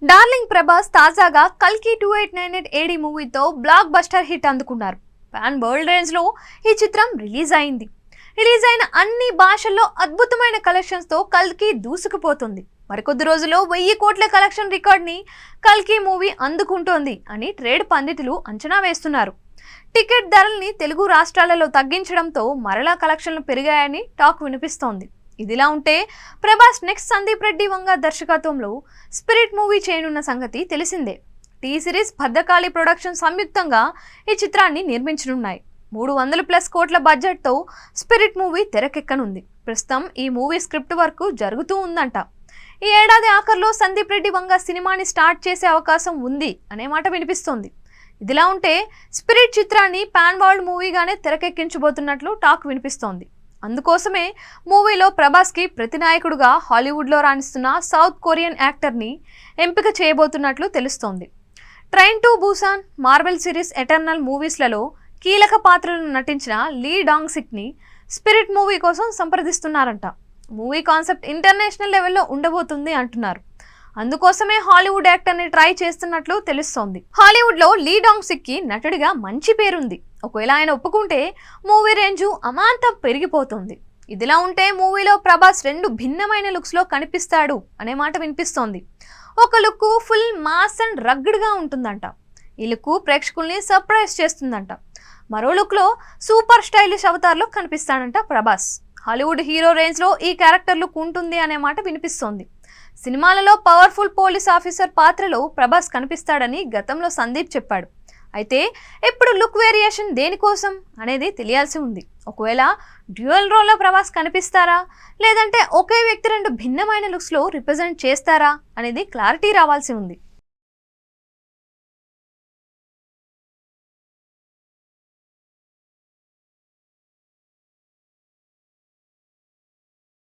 Darling Prabhas తాజాగా కల్కి 2898 AD మూవీతో బ్లాక్ బస్టర్ హిట్ అందుకున్నారు. పాన్ వరల్డ్ రేంజ్ లో ఈ చిత్రం రిలీజ్ అయిన అన్ని భాషల్లో అద్భుతమైన కలెక్షన్స్ తో కల్కి దూసుకుపోతుంది. మరికొద్ది రోజుల్లో 1000 కోట్ల కలెక్షన్ రికార్డ్ ని కల్కి మూవీ అందుకుంటోంది అని ట్రేడ్ పండితులు అంచనా వేస్తున్నారు. టికెట్ ధరల్ని తెలుగు రాష్ట్రాలలో తగ్గించడంతో మరలా కలెక్షన్లు పెరిగాయని టాక్ వినిపిస్తోంది. ఇదిలా ఉంటే ప్రభాస్ నెక్స్ట్ సందీప్ రెడ్డి వంగ దర్శకత్వంలో స్పిరిట్ మూవీ చేయనున్న సంగతి తెలిసిందే. టీ సిరీస్ భద్రకాళి ప్రొడక్షన్ సంయుక్తంగా ఈ చిత్రాన్ని నిర్మించనున్నాయి. 300+ కోట్ల బడ్జెట్తో స్పిరిట్ మూవీ తెరకెక్కనుంది. ప్రస్తుతం ఈ మూవీ స్క్రిప్ట్ వర్క్ జరుగుతూ ఉందంట. ఈ ఏడాది ఆఖర్లో సందీప్ రెడ్డి వంగ సినిమాని స్టార్ట్ చేసే అవకాశం ఉంది అనే మాట వినిపిస్తోంది. ఇదిలా ఉంటే స్పిరిట్ చిత్రాన్ని పాన్ వరల్డ్ మూవీగానే తెరకెక్కించబోతున్నట్లు టాక్ వినిపిస్తోంది. అందుకోసమే మూవీలో ప్రభాస్కి ప్రతినాయకుడుగా హాలీవుడ్లో రాణిస్తున్న సౌత్ కొరియన్ యాక్టర్ని ఎంపిక చేయబోతున్నట్లు తెలుస్తోంది. Train to Busan, Marvel series Eternal మూవీస్లలో కీలక పాత్రలను నటించిన లీ డాంగ్ సిక్ని స్పిరిట్ మూవీ కోసం సంప్రదిస్తున్నారంట. మూవీ కాన్సెప్ట్ ఇంటర్నేషనల్ లెవెల్లో ఉండబోతుంది అంటున్నారు. అందుకోసమే హాలీవుడ్ యాక్టర్ని ట్రై చేస్తున్నట్లు తెలుస్తోంది. హాలీవుడ్లో లీ డాంగ్ సిక్కి నటుడిగా మంచి పేరుంది. ఒకవేళ ఆయన ఒప్పుకుంటే మూవీ రేంజు అమాంతం పెరిగిపోతుంది. ఇదిలా ఉంటే మూవీలో ప్రభాస్ 2 భిన్నమైన లుక్స్లో కనిపిస్తాడు అనే మాట వినిపిస్తోంది. ఒక లుక్ ఫుల్ మాస్ అండ్ రగ్డ్గా ఉంటుందంట. ఈ లుక్ ప్రేక్షకుల్ని సర్ప్రైజ్ చేస్తుందంట. మరో లుక్లో సూపర్ స్టైలిష్ అవతార్లో కనిపిస్తాడంట ప్రభాస్. హాలీవుడ్ హీరో రేంజ్లో ఈ క్యారెక్టర్ లుక్ ఉంటుంది అనే మాట వినిపిస్తోంది. సినిమాలలో పవర్ఫుల్ పోలీస్ ఆఫీసర్ పాత్రలో ప్రభాస్ కనిపిస్తాడని గతంలో సందీప్ చెప్పాడు. అయితే ఇప్పుడు లుక్ వేరియేషన్ దేనికోసం అనేది తెలియాల్సి ఉంది. ఒకవేళ డ్యూయల్ రోల్లో ప్రభాస్ కనిపిస్తారా, లేదంటే ఒకే వ్యక్తి 2 భిన్నమైన లుక్స్లో రిప్రజెంట్ చేస్తారా అనేది క్లారిటీ రావాల్సి ఉంది.